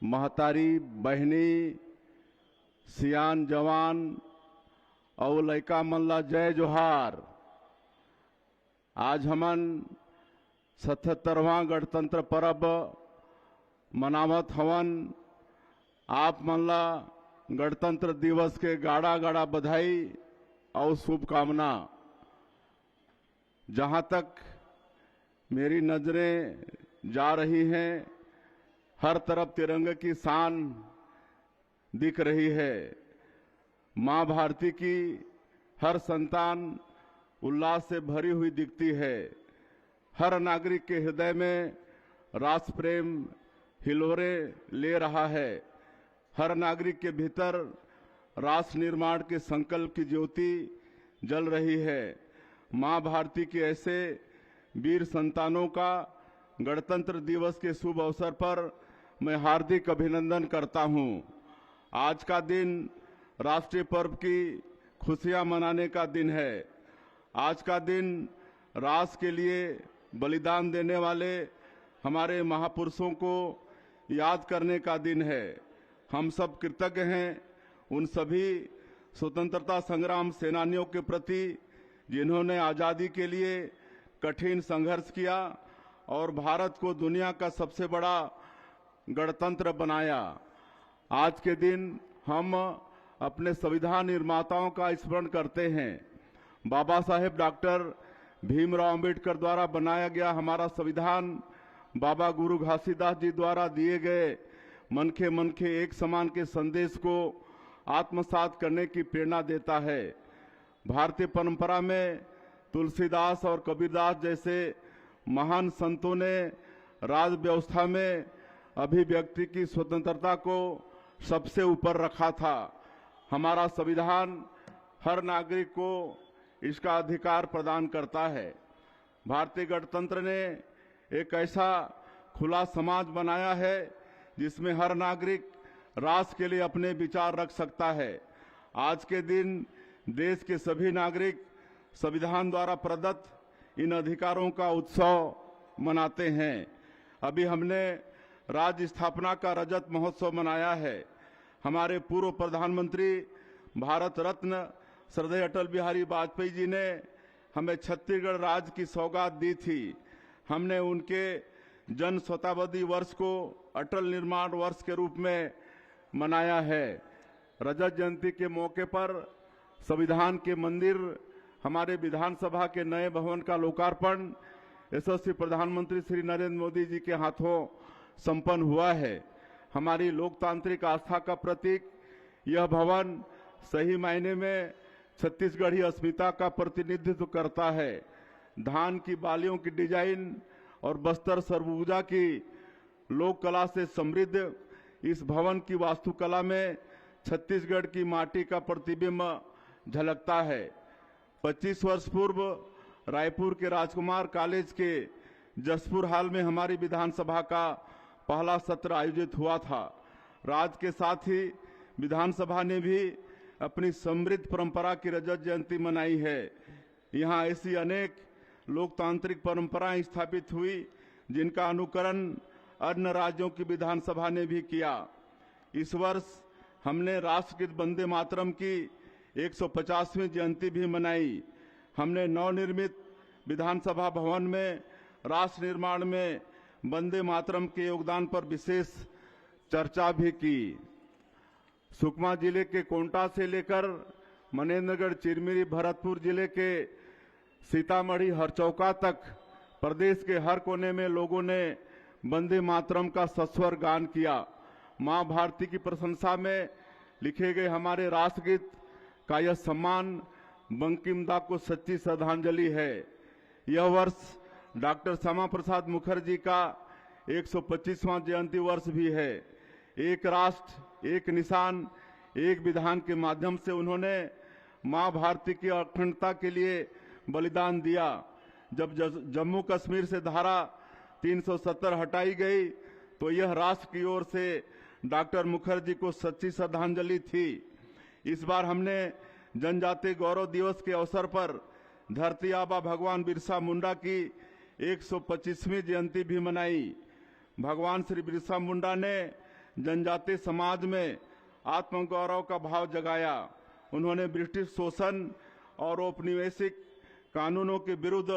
महतारी बहनी सियान जवान और लड़का मन ला जय जोहार। आज हमन 77वां गणतंत्र पर्व मनावत हवन। आप मन ला गणतंत्र दिवस के गाड़ा गाड़ा बधाई और शुभकामना। जहां तक मेरी नजरें जा रही हैं, हर तरफ तिरंगे की शान दिख रही है। मां भारती की हर संतान उल्लास से भरी हुई दिखती है। हर नागरिक के हृदय में राष्ट्र प्रेम हिलोरे ले रहा है। हर नागरिक के भीतर राष्ट्र निर्माण के संकल्प की ज्योति जल रही है। मां भारती के ऐसे वीर संतानों का गणतंत्र दिवस के शुभ अवसर पर मैं हार्दिक अभिनंदन करता हूं। आज का दिन राष्ट्रीय पर्व की खुशियां मनाने का दिन है। आज का दिन राष्ट्र के लिए बलिदान देने वाले हमारे महापुरुषों को याद करने का दिन है। हम सब कृतज्ञ हैं उन सभी स्वतंत्रता संग्राम सेनानियों के प्रति जिन्होंने आज़ादी के लिए कठिन संघर्ष किया और भारत को दुनिया का सबसे बड़ा गणतंत्र बनाया। आज के दिन हम अपने संविधान निर्माताओं का स्मरण करते हैं। बाबा साहेब डॉक्टर भीमराव अंबेडकर द्वारा बनाया गया हमारा संविधान बाबा गुरु घासीदास जी द्वारा दिए गए मन के एक समान के संदेश को आत्मसात करने की प्रेरणा देता है। भारतीय परंपरा में तुलसीदास और कबीरदास जैसे महान संतों ने राज व्यवस्था में अभिव्यक्ति की स्वतंत्रता को सबसे ऊपर रखा था। हमारा संविधान हर नागरिक को इसका अधिकार प्रदान करता है। भारतीय गणतंत्र ने एक ऐसा खुला समाज बनाया है जिसमें हर नागरिक राष्ट्र के लिए अपने विचार रख सकता है। आज के दिन देश के सभी नागरिक संविधान द्वारा प्रदत्त इन अधिकारों का उत्सव मनाते हैं। अभी हमने राज्य स्थापना का रजत महोत्सव मनाया है। हमारे पूर्व प्रधानमंत्री भारत रत्न श्रद्धेय अटल बिहारी वाजपेयी जी ने हमें छत्तीसगढ़ राज्य की सौगात दी थी। हमने उनके जन शताब्दी वर्ष को अटल निर्माण वर्ष के रूप में मनाया है। रजत जयंती के मौके पर संविधान के मंदिर, हमारे विधानसभा के नए भवन का लोकार्पण यशस्वी प्रधानमंत्री श्री नरेंद्र मोदी जी के हाथों संपन्न हुआ है। हमारी लोकतांत्रिक आस्था का प्रतीक यह भवन सही मायने में छत्तीसगढ़ी अस्मिता का प्रतिनिधित्व करता है। धान की बालियों की डिजाइन और बस्तर सरबूजा की लोक कला से समृद्ध इस भवन की वास्तुकला में छत्तीसगढ़ की माटी का प्रतिबिंब झलकता है। 25 वर्ष पूर्व रायपुर के राजकुमार कॉलेज के जसपुर हाल में हमारी विधानसभा का पहला सत्र आयोजित हुआ था। राज्य के साथ ही विधानसभा ने भी अपनी समृद्ध परंपरा की रजत जयंती मनाई है। यहाँ ऐसी अनेक लोकतांत्रिक परंपराएं स्थापित हुई जिनका अनुकरण अन्य राज्यों की विधानसभा ने भी किया। इस वर्ष हमने राष्ट्रगीत वंदे मातरम की 150वीं जयंती भी मनाई। हमने नवनिर्मित विधानसभा भवन में राष्ट्र निर्माण में वंदे मातरम के योगदान पर विशेष चर्चा भी की। सुकमा जिले के कोंटा से लेकर मनेन्द्रगढ़, चिरमिरी, भरतपुर जिले के सीतामढ़ी, हरचौका तक प्रदेश के हर कोने में लोगों ने वंदे मातरम का सस्वर गान किया। मां भारती की प्रशंसा में लिखे गए हमारे राष्ट्रगीत का यह सम्मान बंकिम दा को सच्ची श्रद्धांजलि है। यह वर्ष डॉक्टर श्यामा प्रसाद मुखर्जी का 125वां जयंती वर्ष भी है। एक राष्ट्र एक निशान एक विधान के माध्यम से उन्होंने मां भारती की अखंडता के लिए बलिदान दिया। जब जम्मू कश्मीर से धारा 370 हटाई गई तो यह राष्ट्र की ओर से डॉक्टर मुखर्जी को सच्ची श्रद्धांजलि थी। इस बार हमने जनजातीय गौरव दिवस के अवसर पर धरती आबा भगवान बिरसा मुंडा की 125वीं जयंती भी मनाई। भगवान श्री बिरसा मुंडा ने जनजातीय समाज में आत्मगौरव का भाव जगाया। उन्होंने ब्रिटिश शोषण और औपनिवेशिक कानूनों के विरुद्ध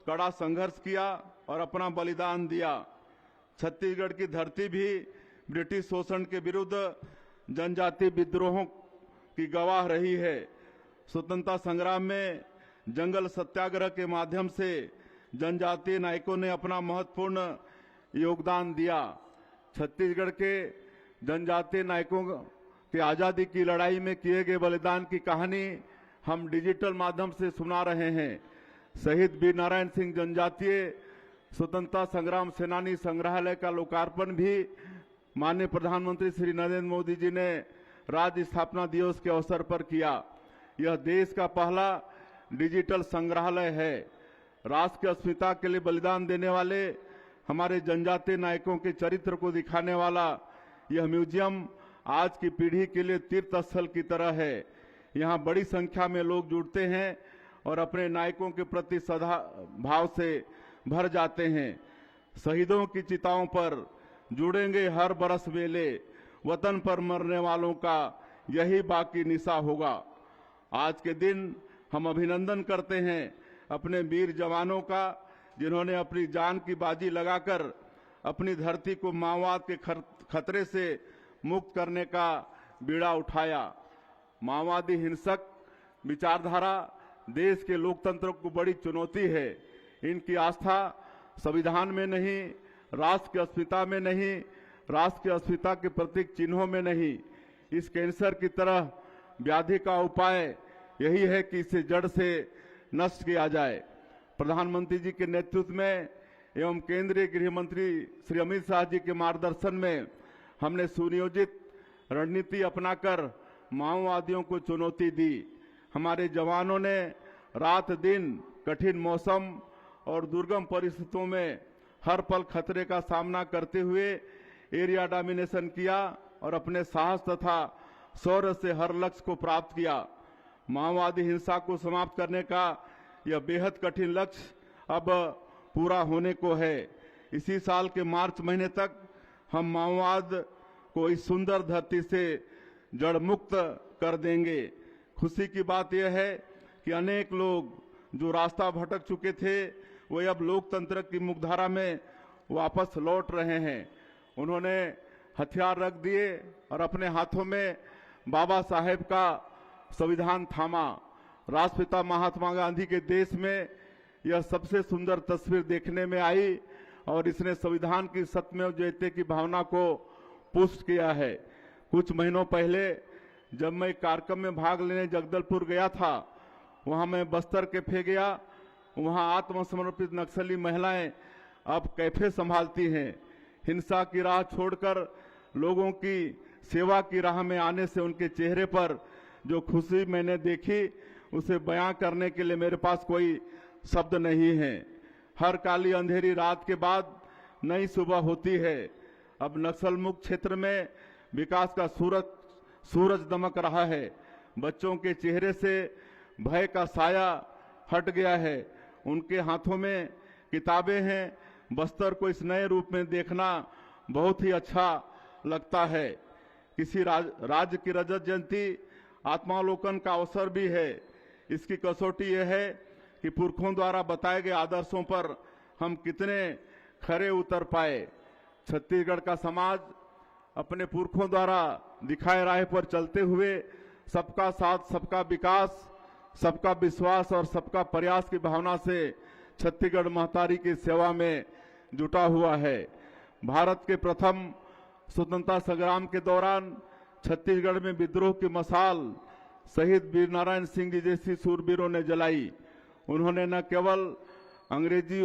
कड़ा संघर्ष किया और अपना बलिदान दिया। छत्तीसगढ़ की धरती भी ब्रिटिश शोषण के विरुद्ध जनजातीय विद्रोहों की गवाह रही है। स्वतंत्रता संग्राम में जंगल सत्याग्रह के माध्यम से जनजातीय नायकों ने अपना महत्वपूर्ण योगदान दिया। छत्तीसगढ़ के जनजातीय नायकों के आजादी की लड़ाई में किए गए बलिदान की कहानी हम डिजिटल माध्यम से सुना रहे हैं। शहीद वीर नारायण सिंह जनजातीय स्वतंत्रता संग्राम सेनानी संग्रहालय का लोकार्पण भी माननीय प्रधानमंत्री श्री नरेंद्र मोदी जी ने राज्य स्थापना दिवस के अवसर पर किया। यह देश का पहला डिजिटल संग्रहालय है। राष्ट्र की अस्मिता के लिए बलिदान देने वाले हमारे जनजातीय नायकों के चरित्र को दिखाने वाला यह म्यूजियम आज की पीढ़ी के लिए तीर्थ स्थल की तरह है। यहाँ बड़ी संख्या में लोग जुड़ते हैं और अपने नायकों के प्रति सदा भाव से भर जाते हैं। शहीदों की चिताओं पर जुड़ेंगे हर बरस मेले, वतन पर मरने वालों का यही बाकी निशा होगा। आज के दिन हम अभिनंदन करते हैं अपने वीर जवानों का, जिन्होंने अपनी जान की बाजी लगाकर अपनी धरती को माओवाद के खतरे से मुक्त करने का बीड़ा उठाया। माओवादी हिंसक विचारधारा देश के लोकतंत्र को बड़ी चुनौती है। इनकी आस्था संविधान में नहीं, राष्ट्र की अस्मिता में नहीं, राष्ट्र की अस्मिता के प्रतीक चिन्हों में नहीं, इस कैंसर की तरह व्याधि का उपाय यही है कि इसे जड़ से नष्ट किया जाए। प्रधानमंत्री जी के नेतृत्व में एवं केंद्रीय गृह मंत्री श्री अमित शाह जी के मार्गदर्शन में हमने सुनियोजित रणनीति अपनाकर माओवादियों को चुनौती दी। हमारे जवानों ने रात दिन कठिन मौसम और दुर्गम परिस्थितियों में हर पल खतरे का सामना करते हुए एरिया डोमिनेशन किया और अपने साहस तथा शौर्य से हर लक्ष्य को प्राप्त किया। माओवादी हिंसा को समाप्त करने का यह बेहद कठिन लक्ष्य अब पूरा होने को है। इसी साल के मार्च महीने तक हम माओवाद को इस सुंदर धरती से जड़ मुक्त कर देंगे। खुशी की बात यह है कि अनेक लोग जो रास्ता भटक चुके थे वे अब लोकतंत्र की मुख्यधारा में वापस लौट रहे हैं। उन्होंने हथियार रख दिए और अपने हाथों में बाबा साहेब का संविधान थामा। राष्ट्रपिता महात्मा गांधी के देश में यह सबसे सुंदर तस्वीर देखने में आई और इसने संविधान की सत्यमेव जयते की भावना को पुष्ट किया है। कुछ महीनों पहले जब मैं कार्यक्रम में भाग लेने जगदलपुर गया था, वहां मैं बस्तर कैफे गया। वहां आत्मसमर्पित नक्सली महिलाएं अब कैफे संभालती हैं। हिंसा की राह छोड़कर लोगों की सेवा की राह में आने से उनके चेहरे पर जो खुशी मैंने देखी उसे बयां करने के लिए मेरे पास कोई शब्द नहीं है। हर काली अंधेरी रात के बाद नई सुबह होती है। अब नक्सल मुक्त क्षेत्र में विकास का सूरज दमक रहा है। बच्चों के चेहरे से भय का साया हट गया है। उनके हाथों में किताबें हैं। बस्तर को इस नए रूप में देखना बहुत ही अच्छा लगता है। किसी राज्य की रजत जयंती आत्मावलोकन का अवसर भी है। इसकी कसौटी यह है कि पुरखों द्वारा बताए गए आदर्शों पर हम कितने खरे उतर पाए। छत्तीसगढ़ का समाज अपने पुरखों द्वारा दिखाए राह पर चलते हुए सबका साथ, सबका विकास, सबका विश्वास और सबका प्रयास की भावना से छत्तीसगढ़ महतारी की सेवा में जुटा हुआ है। भारत के प्रथम स्वतंत्रता संग्राम के दौरान छत्तीसगढ़ में विद्रोह की मशाल शहीद वीर नारायण सिंह जी जैसी सूरवीरों ने जलाई। उन्होंने न केवल अंग्रेजी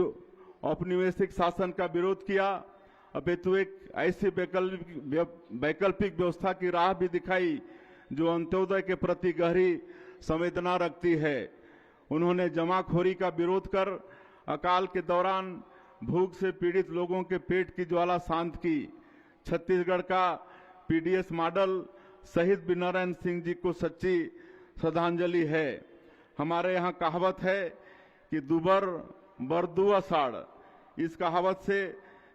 औपनिवेशिक शासन का विरोध किया, अपितु एक ऐसी वैकल्पिक व्यवस्था की राह भी दिखाई जो अंत्योदय के प्रति गहरी संवेदना रखती है। उन्होंने जमाखोरी का विरोध कर अकाल के दौरान भूख से पीड़ित लोगों के पेट की ज्वाला शांत की। छत्तीसगढ़ का पीडीएस मॉडल शहीद वीर नारायण सिंह जी को सच्ची श्रद्धांजलि है। हमारे यहाँ कहावत है कि दुबर बरदुआ साड़। इस कहावत से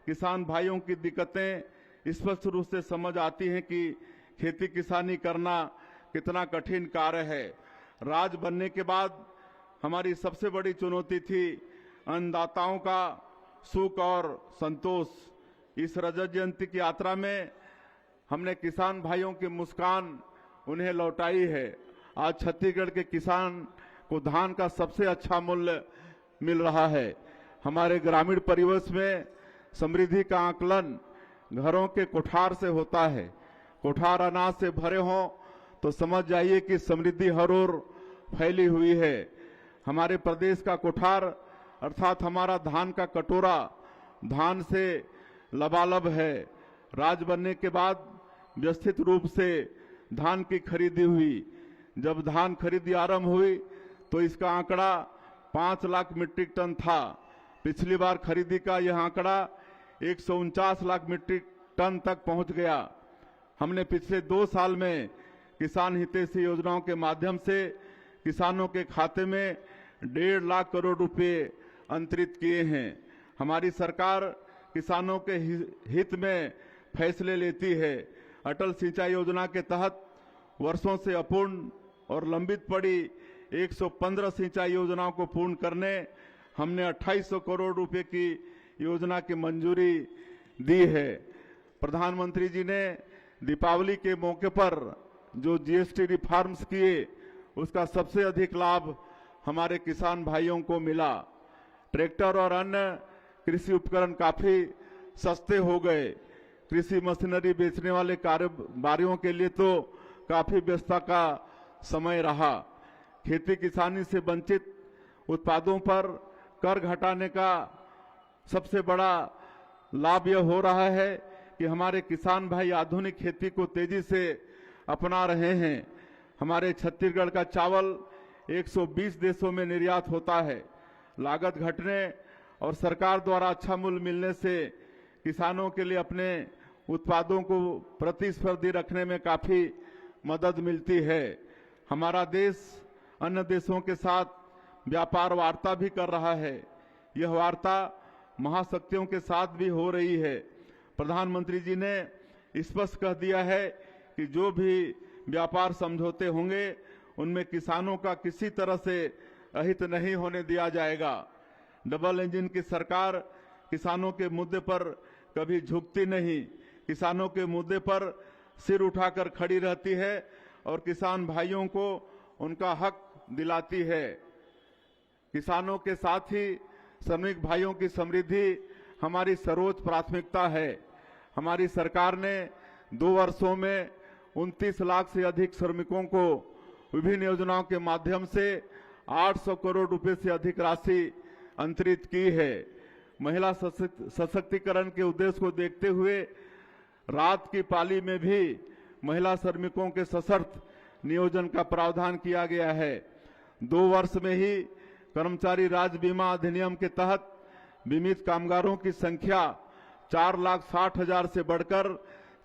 किसान भाइयों की दिक्कतें स्पष्ट रूप से समझ आती है कि खेती किसानी करना कितना कठिन कार्य है। राज बनने के बाद हमारी सबसे बड़ी चुनौती थी अन्नदाताओं का सुख और संतोष। इस रजत जयंती की यात्रा में हमने किसान भाइयों की मुस्कान उन्हें लौटाई है। आज छत्तीसगढ़ के किसान को धान का सबसे अच्छा मूल्य मिल रहा है। हमारे ग्रामीण परिवेश में समृद्धि का आकलन घरों के कोठार से होता है। कोठार अनाज से भरे हों तो समझ जाइए कि समृद्धि हर ओर फैली हुई है। हमारे प्रदेश का कोठार अर्थात हमारा धान का कटोरा धान से लबालब है। राज बनने के बाद व्यवस्थित रूप से धान की खरीदी हुई। जब धान खरीदी आरंभ हुई तो इसका आंकड़ा 5 लाख मीट्रिक टन था। पिछली बार खरीदी का यह आंकड़ा 149 लाख मीट्रिक टन तक पहुंच गया। हमने पिछले 2 साल में किसान हितैषी योजनाओं के माध्यम से किसानों के खाते में 1.5 लाख करोड़ रुपए अंतरित किए हैं। हमारी सरकार किसानों के हित में फैसले लेती है। अटल सिंचाई योजना के तहत वर्षों से अपूर्ण और लंबित पड़ी 115 सिंचाई योजनाओं को पूर्ण करने हमने 2800 करोड़ रुपए की योजना की मंजूरी दी है। प्रधानमंत्री जी ने दीपावली के मौके पर जो जीएसटी रिफॉर्म्स किए उसका सबसे अधिक लाभ हमारे किसान भाइयों को मिला। ट्रैक्टर और अन्य कृषि उपकरण काफी सस्ते हो गए। कृषि मशीनरी बेचने वाले कारोबारियों के लिए तो काफी व्यस्तता का समय रहा। खेती किसानी से वंचित उत्पादों पर कर घटाने का सबसे बड़ा लाभ यह हो रहा है कि हमारे किसान भाई आधुनिक खेती को तेजी से अपना रहे हैं। हमारे छत्तीसगढ़ का चावल 120 देशों में निर्यात होता है। लागत घटने और सरकार द्वारा अच्छा मूल्य मिलने से किसानों के लिए अपने उत्पादों को प्रतिस्पर्धी रखने में काफी मदद मिलती है। हमारा देश अन्य देशों के साथ व्यापार वार्ता भी कर रहा है। यह वार्ता महाशक्तियों के साथ भी हो रही है। प्रधानमंत्री जी ने स्पष्ट कह दिया है कि जो भी व्यापार समझौते होंगे उनमें किसानों का किसी तरह से अहित नहीं होने दिया जाएगा। डबल इंजन की सरकार किसानों के मुद्दे पर कभी झुकती नहीं, किसानों के मुद्दे पर सिर उठाकर खड़ी रहती है और किसान भाइयों को उनका हक दिलाती है। किसानों के साथ ही श्रमिक भाइयों की समृद्धि हमारी सर्वोच्च प्राथमिकता है। हमारी सरकार ने 2 वर्षों में 29 लाख से अधिक श्रमिकों को विभिन्न योजनाओं के माध्यम से 800 करोड़ रुपए से अधिक राशि अंतरित की है। महिला सशक्तिकरण के उद्देश्य को देखते हुए रात की पाली में भी महिला श्रमिकों के सशर्त नियोजन का प्रावधान किया गया है। 2 वर्ष में ही कर्मचारी राज्य बीमा अधिनियम के तहत बीमित कामगारों की संख्या 4,60,000 से बढ़कर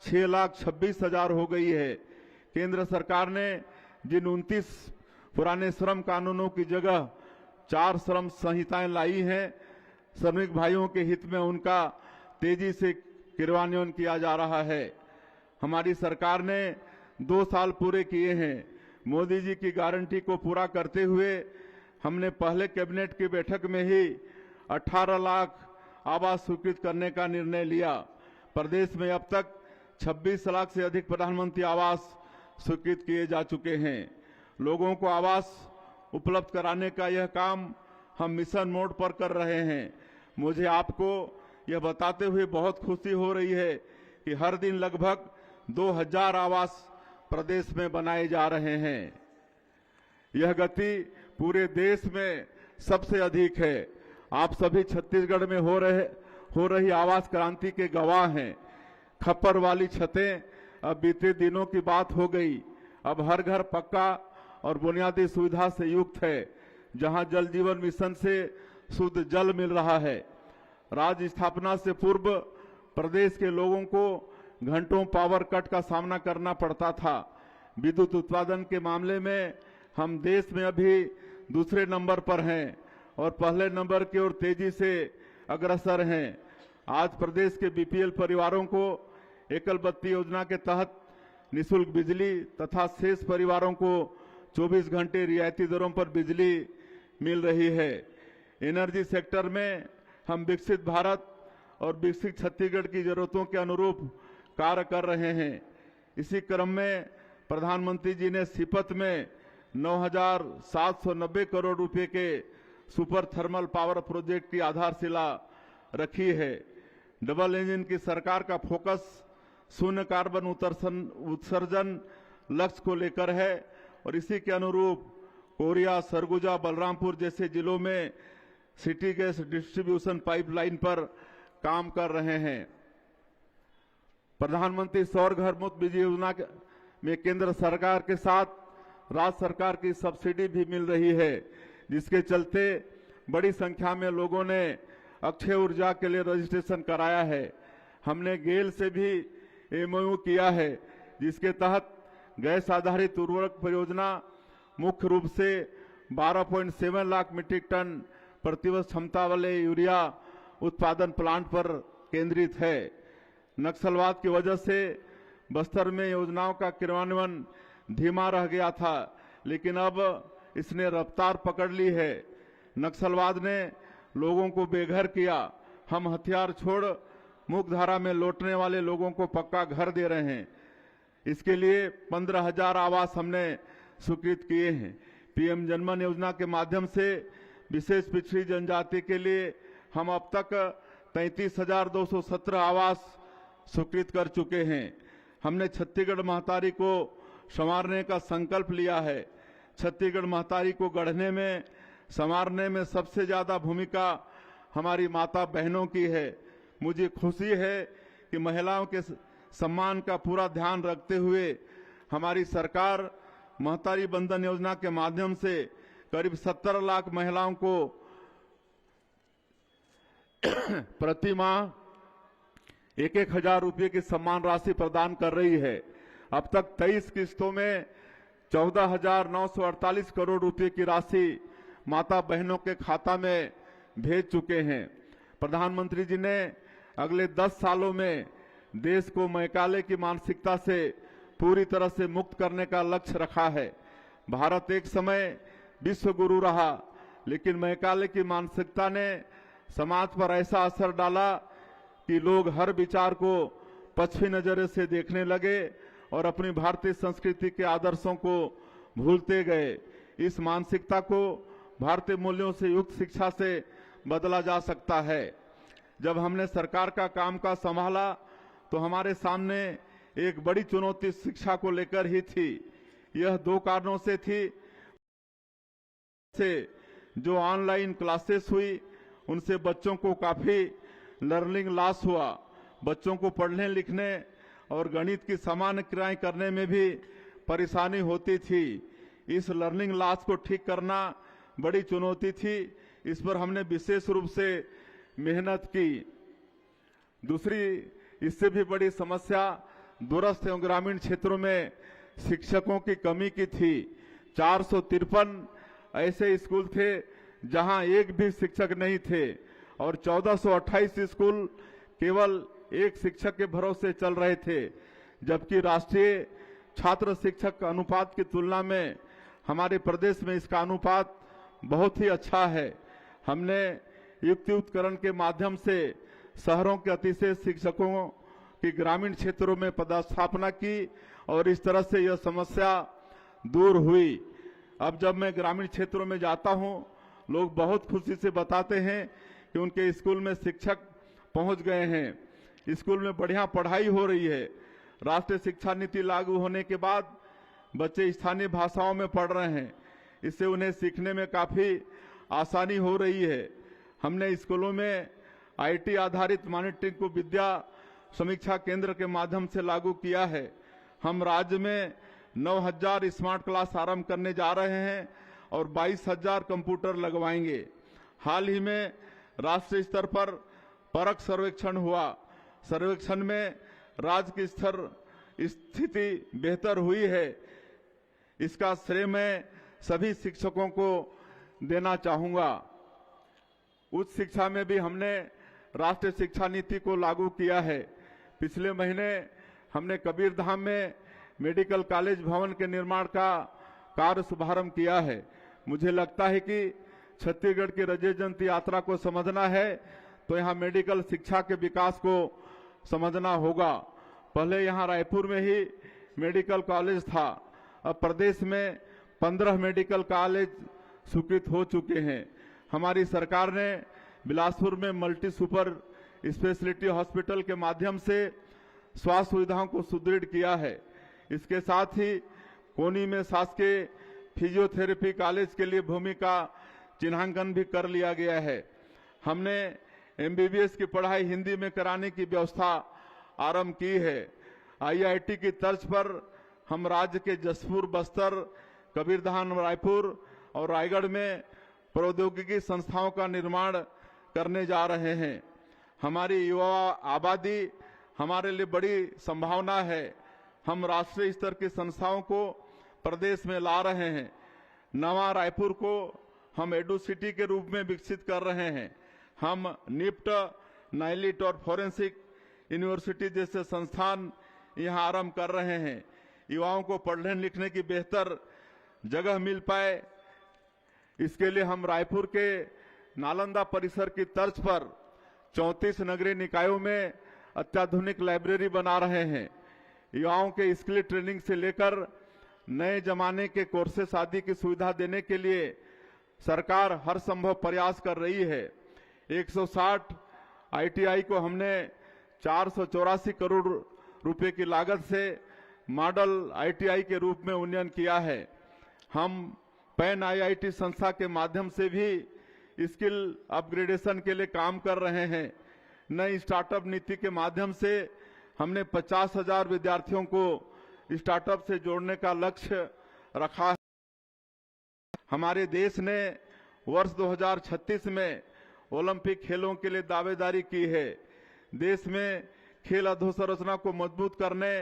6,26,000 हो गई है। केंद्र सरकार ने जिन 29 पुराने श्रम कानूनों की जगह 4 श्रम संहिताएं लाई हैं, श्रमिक भाइयों के हित में उनका तेजी से क्रियान्वयन किया जा रहा है। हमारी सरकार ने 2 साल पूरे किए हैं। मोदी जी की गारंटी को पूरा करते हुए हमने पहले कैबिनेट की बैठक में ही 18 लाख आवास स्वीकृत करने का निर्णय लिया। प्रदेश में अब तक 26 लाख से अधिक प्रधानमंत्री आवास स्वीकृत किए जा चुके हैं। लोगों को आवास उपलब्ध कराने का यह काम हम मिशन मोड पर कर रहे हैं। मुझे आपको यह बताते हुए बहुत खुशी हो रही है कि हर दिन लगभग 2000 आवास प्रदेश में बनाए जा रहे हैं। यह गति पूरे देश में सबसे अधिक है। आप सभी छत्तीसगढ़ में हो रही आवास क्रांति के गवाह हैं। खप्पर वाली छतें अब बीते दिनों की बात हो गई। अब हर घर पक्का और बुनियादी सुविधा से युक्त है, जहां जल जीवन मिशन से शुद्ध जल मिल रहा है। राज्य स्थापना से पूर्व प्रदेश के लोगों को घंटों पावर कट का सामना करना पड़ता था। विद्युत उत्पादन के मामले में हम देश में अभी दूसरे नंबर पर हैं और पहले नंबर की ओर तेजी से अग्रसर हैं। आज प्रदेश के बीपीएल परिवारों को एकल बत्ती योजना के तहत निःशुल्क बिजली तथा शेष परिवारों को 24 घंटे रियायती दरों पर बिजली मिल रही है। एनर्जी सेक्टर में हम विकसित भारत और विकसित छत्तीसगढ़ की जरूरतों के अनुरूप कार्य कर रहे हैं। इसी क्रम में प्रधानमंत्री जी ने सीपत में 9,790 करोड़ रुपए के सुपर थर्मल पावर प्रोजेक्ट की आधारशिला रखी है। डबल इंजन की सरकार का फोकस शून्य कार्बन उत्सर्जन लक्ष्य को लेकर है और इसी के अनुरूप कोरिया, सरगुजा, बलरामपुर जैसे जिलों में सिटी गैस डिस्ट्रीब्यूशन पाइपलाइन पर काम कर रहे हैं। प्रधानमंत्री सौर घर मुफ्त बिजली योजना में केंद्र सरकार के साथ राज्य सरकार की सब्सिडी भी मिल रही है, जिसके चलते बड़ी संख्या में लोगों ने अक्षय ऊर्जा के लिए रजिस्ट्रेशन कराया है। हमने गेल से भी एमओयू किया है, जिसके तहत गैस आधारित उर्वरक परियोजना मुख्य रूप से 12.7 लाख मीट्रिक टन प्रतिवर्ष क्षमता वाले यूरिया उत्पादन प्लांट पर केंद्रित है। नक्सलवाद की वजह से बस्तर में योजनाओं का क्रियान्वयन धीमा रह गया था, लेकिन अब इसने रफ्तार पकड़ ली है। नक्सलवाद ने लोगों को बेघर किया। हम हथियार छोड़ मुख्यधारा में लौटने वाले लोगों को पक्का घर दे रहे हैं। इसके लिए 15,000 आवास हमने स्वीकृत किए हैं। पीएम जनमन योजना के माध्यम से विशेष पिछड़ी जनजाति के लिए हम अब तक 33,217 आवास स्वीकृत कर चुके हैं। हमने छत्तीसगढ़ महतारी को संवारने का संकल्प लिया है। छत्तीसगढ़ महतारी को गढ़ने में, संवारने में सबसे ज्यादा भूमिका हमारी माता बहनों की है। मुझे खुशी है कि महिलाओं के सम्मान का पूरा ध्यान रखते हुए हमारी सरकार महतारी बंधन योजना के माध्यम से करीब 70 लाख महिलाओं को प्रति माह 1,000 रुपये की सम्मान राशि प्रदान कर रही है। अब तक 23 किस्तों में 14,948 करोड़ रुपए की राशि माता बहनों के खाता में भेज चुके हैं। प्रधानमंत्री जी ने अगले 10 सालों में देश को मैकाले की मानसिकता से पूरी तरह से मुक्त करने का लक्ष्य रखा है। भारत एक समय विश्व गुरु रहा, लेकिन मैकाले की मानसिकता ने समाज पर ऐसा असर डाला कि लोग हर विचार को पश्चिमी नजरिए से देखने लगे और अपनी भारतीय संस्कृति के आदर्शों को भूलते गए। इस मानसिकता को भारतीय मूल्यों से युक्त शिक्षा से बदला जा सकता है। जब हमने सरकार का कामकाज संभाला तो हमारे सामने एक बड़ी चुनौती शिक्षा को लेकर ही थी। यह 2 कारणों से थी। जो ऑनलाइन क्लासेस हुई उनसे बच्चों को काफी लर्निंग लॉस हुआ। बच्चों को पढ़ने लिखने और गणित की सामान्य क्रियाएं करने में भी परेशानी होती थी। इस लर्निंग लॉस को ठीक करना बड़ी चुनौती थी। इस पर हमने विशेष रूप से मेहनत की। दूसरी इससे भी बड़ी समस्या दूरस्थ एवं ग्रामीण क्षेत्रों में शिक्षकों की कमी की थी। 453 ऐसे स्कूल थे जहां एक भी शिक्षक नहीं थे और 1428 स्कूल केवल एक शिक्षक के भरोसे चल रहे थे, जबकि राष्ट्रीय छात्र शिक्षक अनुपात की तुलना में हमारे प्रदेश में इसका अनुपात बहुत ही अच्छा है। हमने युक्तियुक्तकरण के माध्यम से शहरों के अतिशय शिक्षकों की ग्रामीण क्षेत्रों में पदस्थापना की और इस तरह से यह समस्या दूर हुई। अब जब मैं ग्रामीण क्षेत्रों में जाता हूं, लोग बहुत खुशी से बताते हैं कि उनके स्कूल में शिक्षक पहुंच गए हैं। स्कूल में बढ़िया पढ़ाई हो रही है। राष्ट्रीय शिक्षा नीति लागू होने के बाद बच्चे स्थानीय भाषाओं में पढ़ रहे हैं। इससे उन्हें सीखने में काफी आसानी हो रही है। हमने स्कूलों में आईटी आधारित मॉनिटरिंग को विद्या समीक्षा केंद्र के माध्यम से लागू किया है। हम राज्य में 9,000 स्मार्ट क्लास आरंभ करने जा रहे हैं और 22,000 कंप्यूटर लगवाएंगे। हाल ही में राष्ट्रीय स्तर पर परख सर्वेक्षण हुआ। सर्वेक्षण में राज्य की स्थिति बेहतर हुई है। इसका श्रेय मैं सभी शिक्षकों को देना चाहूंगा। उच्च शिक्षा में भी हमने राष्ट्रीय शिक्षा नीति को लागू किया है। पिछले महीने हमने कबीरधाम में मेडिकल कॉलेज भवन के निर्माण का कार्य शुभारंभ किया है। मुझे लगता है कि छत्तीसगढ़ की रजत जयंती यात्रा को समझना है तो यहाँ मेडिकल शिक्षा के विकास को समझना होगा। पहले यहाँ रायपुर में ही मेडिकल कॉलेज था, अब प्रदेश में 15 मेडिकल कॉलेज स्वीकृत हो चुके हैं। हमारी सरकार ने बिलासपुर में मल्टी सुपर स्पेशलिटी हॉस्पिटल के माध्यम से स्वास्थ्य सुविधाओं को सुदृढ़ किया है। इसके साथ ही कोनी में शासकीय फिजियोथेरेपी कॉलेज के लिए भूमि का चिन्हांकन भी कर लिया गया है। हमने एमबीबीएस की पढ़ाई हिंदी में कराने की व्यवस्था आरंभ की है। आईआईटी की तर्ज पर हम राज्य के जसपुर, बस्तर, कबीरधाम, रायपुर और रायगढ़ में प्रौद्योगिकी संस्थाओं का निर्माण करने जा रहे हैं। हमारी युवा आबादी हमारे लिए बड़ी संभावना है। हम राष्ट्रीय स्तर की संस्थाओं को प्रदेश में ला रहे हैं। नवा रायपुर को हम एडू सिटी के रूप में विकसित कर रहे हैं। हम निफ्ट, नाइलिट और फोरेंसिक यूनिवर्सिटी जैसे संस्थान यहां आरंभ कर रहे हैं। युवाओं को पढ़ने लिखने की बेहतर जगह मिल पाए, इसके लिए हम रायपुर के नालंदा परिसर की तर्ज पर 34 नगरीय निकायों में अत्याधुनिक लाइब्रेरी बना रहे हैं। युवाओं के स्किल ट्रेनिंग से लेकर नए जमाने के कोर्सेस आदि की सुविधा देने के लिए सरकार हर संभव प्रयास कर रही है। 160 आईटीआई को हमने 484 करोड़ रुपए की लागत से मॉडल आईटीआई के रूप में उन्नयन किया है। हम पैन आईआईटी संस्था के माध्यम से भी स्किल अपग्रेडेशन के लिए काम कर रहे हैं। नई स्टार्टअप नीति के माध्यम से हमने 50,000 विद्यार्थियों को स्टार्टअप से जोड़ने का लक्ष्य रखा है। हमारे देश ने वर्ष 2036 में ओलंपिक खेलों के लिए दावेदारी की है। देश में खेल अधोसंरचना को मजबूत करने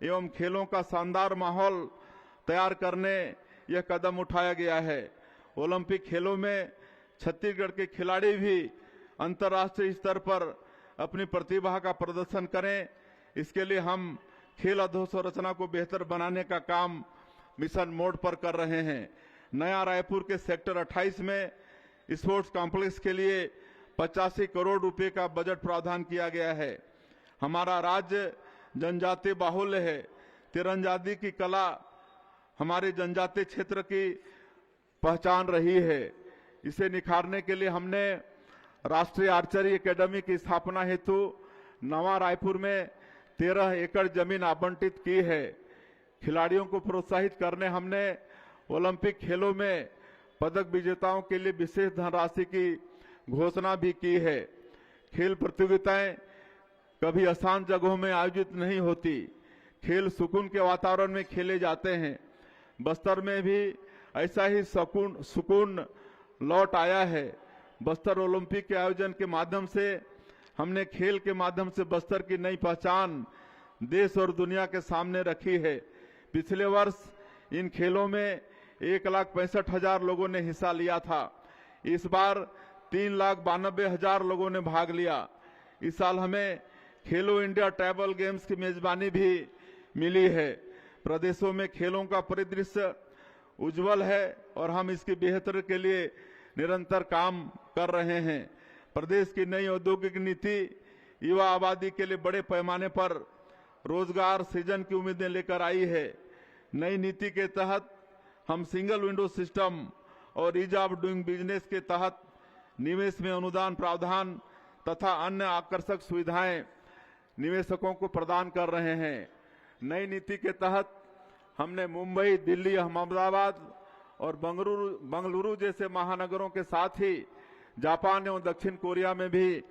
एवं खेलों का शानदार माहौल तैयार करने यह कदम उठाया गया है। ओलंपिक खेलों में छत्तीसगढ़ के खिलाड़ी भी अंतर्राष्ट्रीय स्तर पर अपनी प्रतिभा का प्रदर्शन करें, इसके लिए हम खेल अधोसंरचना को बेहतर बनाने का काम मिशन मोड पर कर रहे हैं। नया रायपुर के सेक्टर 28 में स्पोर्ट्स कॉम्प्लेक्स के लिए 85 करोड़ रुपए का बजट प्रावधान किया गया है। हमारा राज्य जनजातीय बाहुल्य है। तीरंदाजी की कला हमारे जनजातीय क्षेत्र की पहचान रही है। इसे निखारने के लिए हमने राष्ट्रीय आर्चरी एकेडमी की स्थापना हेतु नवा रायपुर में 13 एकड़ जमीन आवंटित की है। खिलाड़ियों को प्रोत्साहित करने हमने ओलंपिक खेलों में पदक विजेताओं के लिए विशेष धनराशि की घोषणा भी की है। खेल प्रतियोगिताएं कभी आसान जगहों में आयोजित नहीं होती। खेल सुकून के वातावरण में खेले जाते हैं। बस्तर में भी ऐसा ही सुकून लौट आया है। बस्तर ओलंपिक के आयोजन के माध्यम से हमने खेल के माध्यम से बस्तर की नई पहचान देश और दुनिया के सामने रखी है। पिछले वर्ष इन खेलों में 1,65,000 लोगों ने हिस्सा लिया था। इस बार 3,92,000 लोगों ने भाग लिया। इस साल हमें खेलो इंडिया ट्राइबल गेम्स की मेजबानी भी मिली है। प्रदेशों में खेलों का परिदृश्य उज्जवल है और हम इसकी बेहतर के लिए निरंतर काम कर रहे हैं। प्रदेश की नई औद्योगिक नीति युवा आबादी के लिए बड़े पैमाने पर रोजगार सृजन की उम्मीदें लेकर आई है। नई नीति के तहत हम सिंगल विंडो सिस्टम और ईज ऑफ डूइंग बिजनेस के तहत निवेश में अनुदान प्रावधान तथा अन्य आकर्षक सुविधाएं निवेशकों को प्रदान कर रहे हैं। नई नीति के तहत हमने मुंबई, दिल्ली, अहमदाबाद और बंगलुरु जैसे महानगरों के साथ ही जापान एवं दक्षिण कोरिया में भी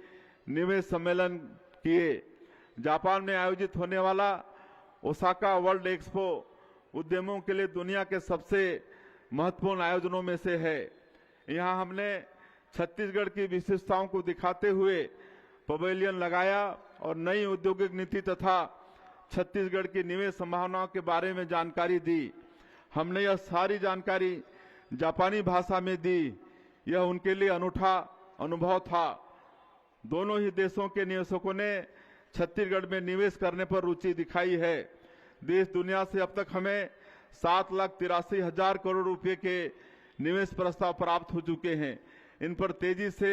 निवेश सम्मेलन किए। जापान में आयोजित होने वाला ओसाका वर्ल्ड एक्सपो उद्यमों के लिए दुनिया के सबसे महत्वपूर्ण आयोजनों में से है। यहाँ हमने छत्तीसगढ़ की विशेषताओं को दिखाते हुए पवेलियन लगाया और नई औद्योगिक नीति तथा छत्तीसगढ़ की निवेश संभावनाओं के बारे में जानकारी दी। हमने यह सारी जानकारी जापानी भाषा में दी। यह उनके लिए अनूठा अनुभव था। दोनों ही देशों के निवेशकों ने छत्तीसगढ़ में निवेश करने पर रुचि दिखाई है। देश दुनिया से अब तक हमें 7,83,000 करोड़ रुपए के निवेश प्रस्ताव प्राप्त हो चुके हैं। इन पर तेजी से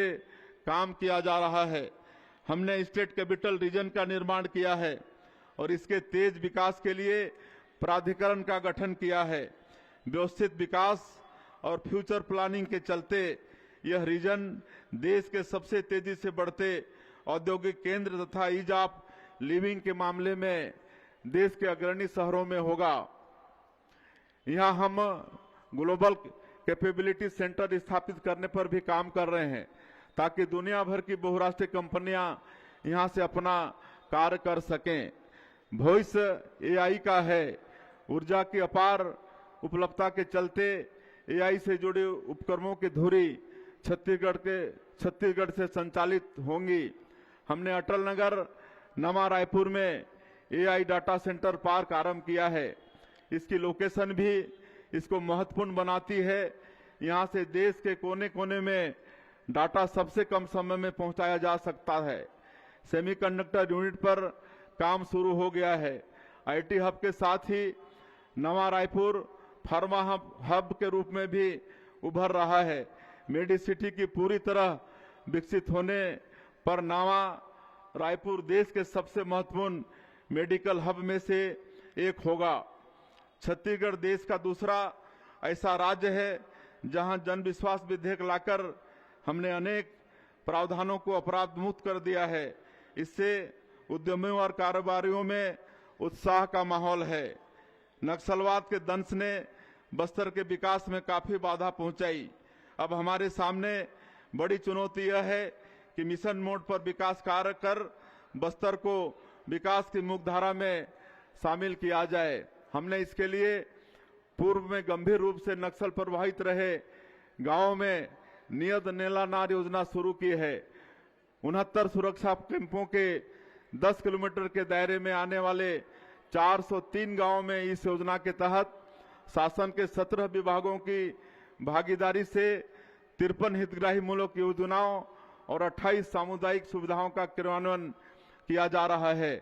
काम किया जा रहा है। हमने स्टेट कैपिटल रीजन का निर्माण किया है और इसके तेज विकास के लिए प्राधिकरण का गठन किया है। व्यवस्थित विकास और फ्यूचर प्लानिंग के चलते यह रीजन देश के सबसे तेजी से बढ़ते औद्योगिक केंद्र तथा ईज ऑफ लिविंग के मामले में देश के अग्रणी शहरों में होगा। यहां हम ग्लोबल कैपेबिलिटी सेंटर स्थापित करने पर भी काम कर रहे हैं ताकि दुनिया भर की बहुराष्ट्रीय कंपनियां यहां से अपना कार्य कर सकें। भविष्य एआई का है। ऊर्जा की अपार उपलब्धता के चलते एआई से जुड़े उपकरणों की धुरी छत्तीसगढ़ से संचालित होंगी। हमने अटल नगर नवा रायपुर में एआई डाटा सेंटर पार्क आरंभ किया है। इसकी लोकेशन भी इसको महत्वपूर्ण बनाती है। यहां से देश के कोने कोने में डाटा सबसे कम समय में पहुंचाया जा सकता है। सेमीकंडक्टर यूनिट पर काम शुरू हो गया है। आईटी हब के साथ ही नवा रायपुर फार्मा हब के रूप में भी उभर रहा है। मेडिसिटी की पूरी तरह विकसित होने पर नवा रायपुर देश के सबसे महत्वपूर्ण मेडिकल हब में से एक होगा। छत्तीसगढ़ देश का दूसरा ऐसा राज्य है जहां जन विश्वास विधेयक लाकर हमने अनेक प्रावधानों को अपराध मुक्त कर दिया है। इससे उद्यमियों और कारोबारियों में उत्साह का माहौल है। नक्सलवाद के दंश ने बस्तर के विकास में काफी बाधा पहुंचाई। अब हमारे सामने बड़ी चुनौती यह है कि मिशन मोड पर विकास कार्य कर बस्तर को विकास की मुख्यधारा में शामिल किया जाए। हमने इसके लिए पूर्व में गंभीर रूप से नक्सल प्रभावित रहे गांवों में नियत नेला नार योजना शुरू की है। 69 सुरक्षा कैंपों के 10 किलोमीटर के दायरे में आने वाले 403 गांवों में इस योजना के तहत शासन के 17 विभागों की भागीदारी से 53 हितग्राही मूलक योजनाओं और 28 सामुदायिक सुविधाओं का क्रियान्वयन किया जा रहा है।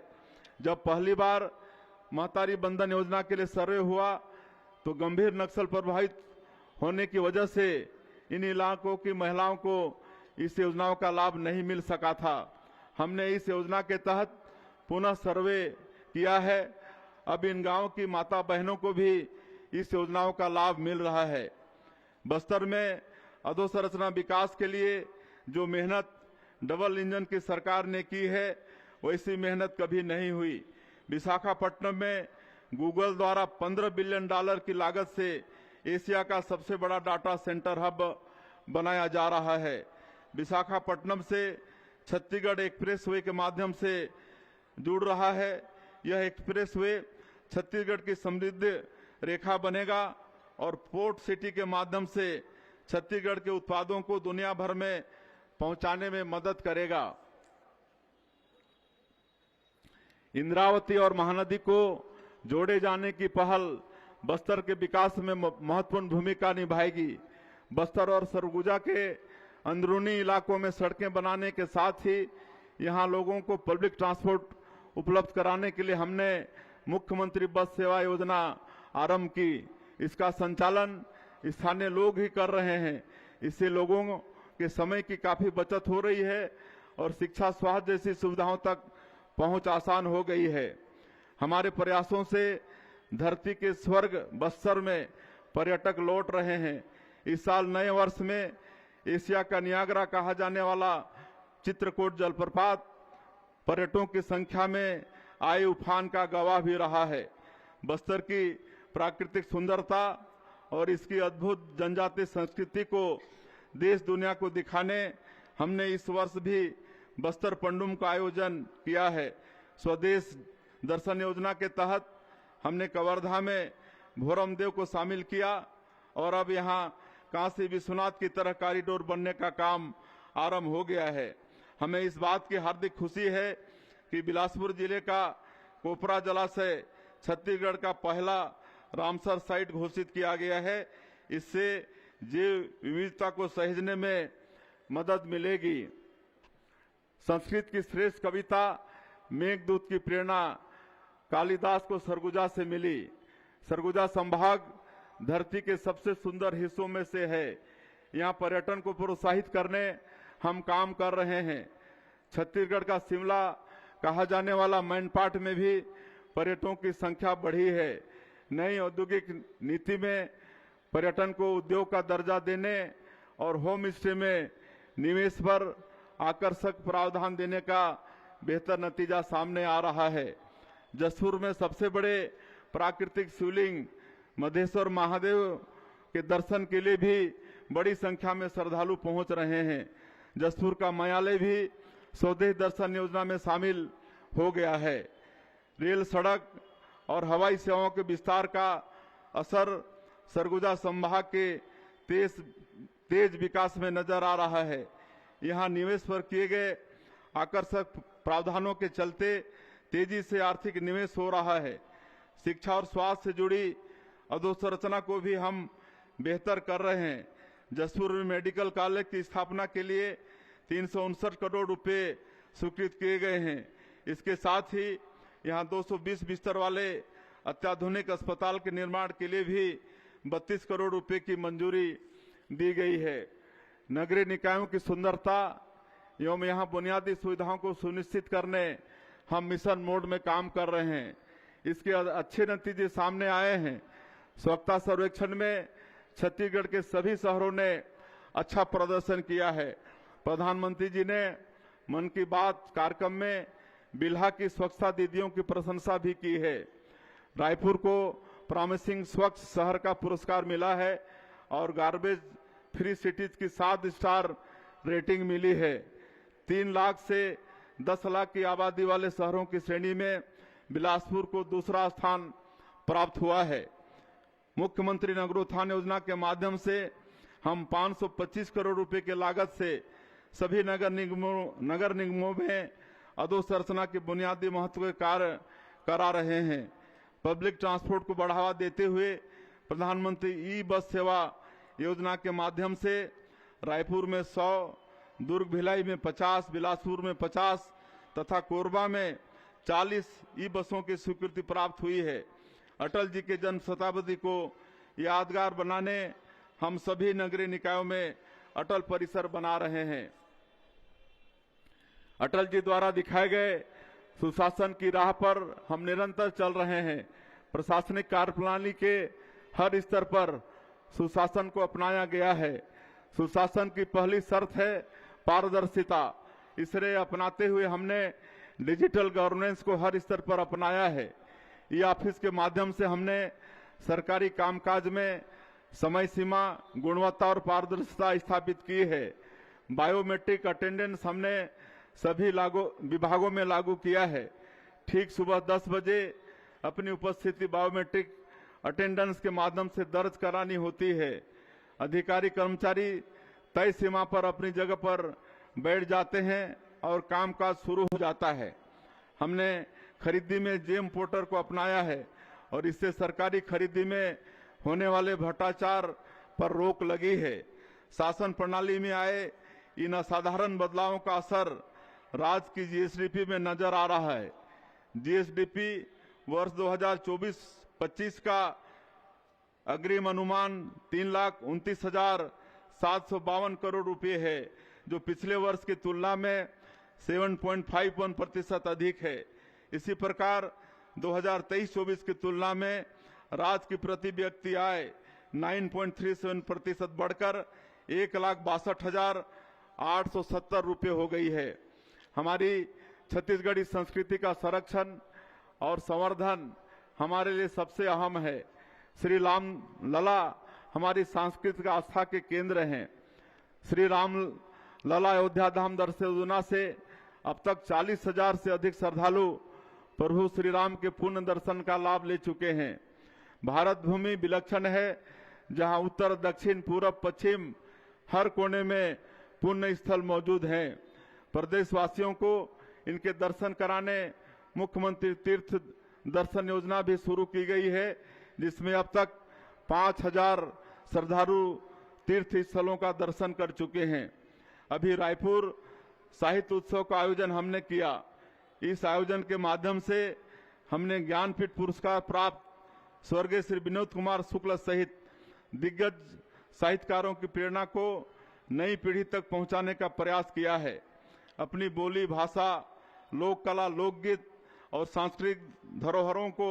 जब पहली बार महतारी बंधन योजना के लिए सर्वे हुआ तो गंभीर नक्सल प्रभावित होने की वजह से इन इलाकों की महिलाओं को इस योजनाओं का लाभ नहीं मिल सका था। हमने इस योजना के तहत पुनः सर्वे किया है। अब इन गांवों की माता बहनों को भी इस योजनाओं का लाभ मिल रहा है। बस्तर में अधोसंरचना विकास के लिए जो मेहनत डबल इंजन की सरकार ने की है वैसी मेहनत कभी नहीं हुई। विशाखापट्टनम में गूगल द्वारा $15 बिलियन की लागत से एशिया का सबसे बड़ा डाटा सेंटर हब बनाया जा रहा है। विशाखापट्टनम से छत्तीसगढ़ एक्सप्रेसवे के माध्यम से जुड़ रहा है। यह एक्सप्रेसवे छत्तीसगढ़ की समृद्धि रेखा बनेगा और पोर्ट सिटी के माध्यम से छत्तीसगढ़ के उत्पादों को दुनिया भर में पहुंचाने में मदद करेगा। इंद्रावती और महानदी को जोड़े जाने की पहल बस्तर के विकास में महत्वपूर्ण भूमिका निभाएगी। बस्तर और सरगुजा के अंदरूनी इलाकों में सड़कें बनाने के साथ ही यहां लोगों को पब्लिक ट्रांसपोर्ट उपलब्ध कराने के लिए हमने मुख्यमंत्री बस सेवा योजना आरंभ की। इसका संचालन स्थानीय लोग ही कर रहे हैं। इससे लोगों के समय की काफी बचत हो रही है और शिक्षा स्वास्थ्य जैसी सुविधाओं तक पहुंच आसान हो गई है। हमारे प्रयासों से धरती के स्वर्ग बस्तर में पर्यटक लौट रहे हैं। इस साल नए वर्ष में एशिया का नियाग्रा कहा जाने वाला चित्रकूट जलप्रपात पर्यटकों की संख्या में आए उफान का गवाह भी रहा है। बस्तर की प्राकृतिक सुंदरता और इसकी अद्भुत जनजातीय संस्कृति को देश दुनिया को दिखाने हमने इस वर्ष भी बस्तर पंडुम का आयोजन किया है। स्वदेश दर्शन योजना के तहत हमने कवर्धा में भोरमदेव को शामिल किया और अब यहाँ काशी विश्वनाथ की तरह कॉरिडोर बनने का काम आरंभ हो गया है। हमें इस बात की हार्दिक खुशी है कि बिलासपुर जिले का कोपरा जलाशय छत्तीसगढ़ का पहला रामसर साइट घोषित किया गया है। इससे जैव विविधता को सहेजने में मदद मिलेगी। संस्कृत की श्रेष्ठ कविता मेघदूत की प्रेरणा कालिदास को सरगुजा से मिली। सरगुजा संभाग धरती के सबसे सुंदर हिस्सों में से है। यहाँ पर्यटन को प्रोत्साहित करने हम काम कर रहे हैं। छत्तीसगढ़ का शिमला कहा जाने वाला मैनपाट में भी पर्यटकों की संख्या बढ़ी है। नई औद्योगिक नीति में पर्यटन को उद्योग का दर्जा देने और होम स्टे में निवेश पर आकर्षक प्रावधान देने का बेहतर नतीजा सामने आ रहा है। जसपुर में सबसे बड़े प्राकृतिक शिवलिंग मधेश्वर महादेव के दर्शन के लिए भी बड़ी संख्या में श्रद्धालु पहुंच रहे हैं। जसपुर का मायालय भी स्वदेश दर्शन योजना में शामिल हो गया है। रेल, सड़क और हवाई सेवाओं के विस्तार का असर सरगुजा संभाग के तेज विकास में नजर आ रहा है। यहाँ निवेश पर किए गए आकर्षक प्रावधानों के चलते तेजी से आर्थिक निवेश हो रहा है। शिक्षा और स्वास्थ्य से जुड़ी अधोसंरचना को भी हम बेहतर कर रहे हैं। जसपुर में मेडिकल कॉलेज की स्थापना के लिए 359 करोड़ रुपए स्वीकृत किए गए हैं। इसके साथ ही यहाँ 220 बिस्तर वाले अत्याधुनिक अस्पताल के निर्माण के लिए भी 32 करोड़ रुपए की मंजूरी दी गई है। नगरीय निकायों की सुंदरता एवं यहाँ बुनियादी सुविधाओं को सुनिश्चित करने हम मिशन मोड में काम कर रहे हैं। इसके अच्छे नतीजे सामने आए हैं। स्वच्छता सर्वेक्षण में छत्तीसगढ़ के सभी शहरों ने अच्छा प्रदर्शन किया है। प्रधानमंत्री जी ने मन की बात कार्यक्रम में बिल्हा की स्वच्छता दीदियों की प्रशंसा भी की है। रायपुर को प्रॉमिसिंग स्वच्छ शहर का पुरस्कार मिला है और गार्बेज फ्री सिटीज की 7 स्टार रेटिंग मिली है। 3 लाख से 10 लाख की आबादी वाले शहरों की श्रेणी में बिलासपुर को दूसरा स्थान प्राप्त हुआ है। मुख्यमंत्री नगरोत्थान योजना के माध्यम से हम 525 करोड़ रुपए के लागत से सभी नगर निगमों में अधोसंरचना के बुनियादी महत्व के कार्य करा रहे हैं। पब्लिक ट्रांसपोर्ट को बढ़ावा देते हुए प्रधानमंत्री ई बस सेवा योजना के माध्यम से रायपुर में 100, दुर्ग भिलाई में 50, बिलासपुर में 50 तथा कोरबा में 40 ई बसों की स्वीकृति प्राप्त हुई है। अटल जी के जन्म शताब्दी को यादगार बनाने हम सभी नगरीय निकायों में अटल परिसर बना रहे हैं। अटल जी द्वारा दिखाए गए सुशासन की राह पर हम निरंतर चल रहे हैं। प्रशासनिक कार्यप्रणाली के हर स्तर पर सुशासन को अपनाया गया है। सुशासन की पहली शर्त है पारदर्शिता। इसे अपनाते हुए हमने डिजिटल गवर्नेंस को हर स्तर पर अपनाया है। ई ऑफिस के माध्यम से हमने सरकारी कामकाज में समय सीमा, गुणवत्ता और पारदर्शिता स्थापित की है। बायोमेट्रिक अटेंडेंस हमने सभी विभागों में लागू किया है। ठीक सुबह 10 बजे अपनी उपस्थिति बायोमेट्रिक अटेंडेंस के माध्यम से दर्ज करानी होती है। अधिकारी कर्मचारी तय सीमा पर अपनी जगह पर बैठ जाते हैं और कामकाज शुरू हो जाता है। हमने खरीदी में जेम पोर्टर को अपनाया है और इससे सरकारी खरीदी में होने वाले भ्रष्टाचार पर रोक लगी है। शासन प्रणाली में आए इन असाधारण बदलावों का असर राज्य की जीएसडीपी में नजर आ रहा है। जीएसडीपी वर्ष 2024-25 का अग्रिम अनुमान 3,29,752 करोड़ रुपए है, जो पिछले वर्ष की तुलना में 7.51% अधिक है। इसी प्रकार 2023-24 की तुलना में राज्य की प्रति व्यक्ति आय 9.37% बढ़कर 1,62,870 रुपये हो गई है। हमारी छत्तीसगढ़ी संस्कृति का संरक्षण और संवर्धन हमारे लिए सबसे अहम है। श्री राम लला हमारी सांस्कृतिक आस्था के केंद्र हैं। श्री राम लला अयोध्या धाम दर्शन योजना से अब तक 40,000 से अधिक श्रद्धालु प्रभु श्री राम के पुण्य दर्शन का लाभ ले चुके हैं। भारत भूमि विलक्षण है, जहां उत्तर, दक्षिण, पूर्व, पश्चिम हर कोने में पुण्य स्थल मौजूद हैं। प्रदेशवासियों को इनके दर्शन कराने मुख्यमंत्री तीर्थ दर्शन योजना भी शुरू की गई है, जिसमें अब तक 5,000 श्रद्धालु तीर्थ स्थलों का दर्शन कर चुके हैं। अभी रायपुर साहित्य उत्सव का आयोजन हमने किया। इस आयोजन के माध्यम से हमने ज्ञानपीठ पुरस्कार प्राप्त स्वर्गीय श्री विनोद कुमार शुक्ल सहित दिग्गज साहित्यकारों की प्रेरणा को नई पीढ़ी तक पहुंचाने का प्रयास किया है। अपनी बोली भाषा, लोक कला, लोकगीत और सांस्कृतिक धरोहरों को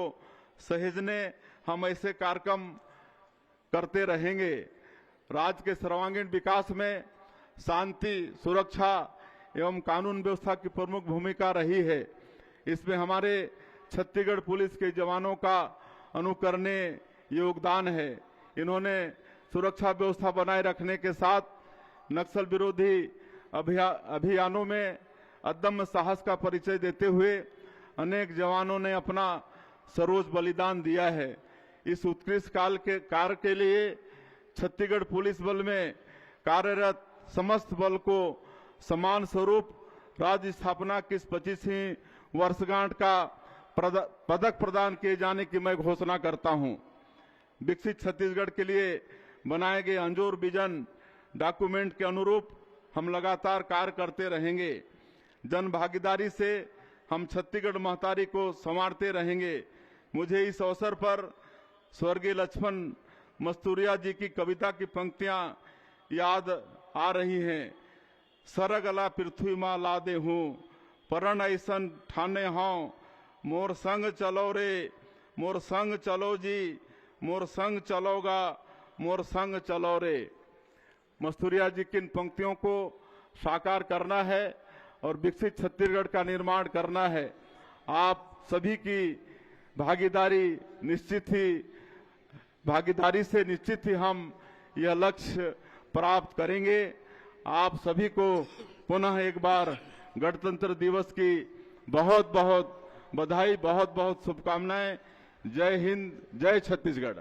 सहेजने हम ऐसे कार्यक्रम करते रहेंगे। राज्य के सर्वांगीण विकास में शांति, सुरक्षा एवं कानून व्यवस्था की प्रमुख भूमिका रही है। इसमें हमारे छत्तीसगढ़ पुलिस के जवानों का अनुकरणीय योगदान है। इन्होंने सुरक्षा व्यवस्था बनाए रखने के साथ नक्सल विरोधी अभियानों में अदम्य साहस का परिचय देते हुए अनेक जवानों ने अपना सर्वोच्च बलिदान दिया है। इस उत्कृष्ट कार्य के लिए छत्तीसगढ़ पुलिस बल में कार्यरत समस्त बल को समान स्वरूप राज्य स्थापना की 25वीं वर्षगांठ का पदक प्रदान किए जाने की मैं घोषणा करता हूं। विकसित छत्तीसगढ़ के लिए बनाए गए अंजोर विजन डॉक्यूमेंट के अनुरूप हम लगातार कार्य करते रहेंगे। जन भागीदारी से हम छत्तीसगढ़ महतारी को संवारते रहेंगे। मुझे इस अवसर पर स्वर्गीय लक्ष्मण मस्तूरिया जी की कविता की पंक्तियां याद आ रही हैं। सरग अला पृथ्वी माँ लादे हूँ, परण ऐसन ठाने हाउ, मोर संग चलो रे, मोर संग चलो जी, मोर संग चलोगा, मोर संग चलो रे। मस्तूरिया जी की इन पंक्तियों को साकार करना है और विकसित छत्तीसगढ़ का निर्माण करना है। आप सभी की भागीदारी से निश्चित ही हम यह लक्ष्य प्राप्त करेंगे। आप सभी को पुनः एक बार गणतंत्र दिवस की बहुत बहुत बधाई, बहुत बहुत शुभकामनाएं। जय हिंद, जय छत्तीसगढ़।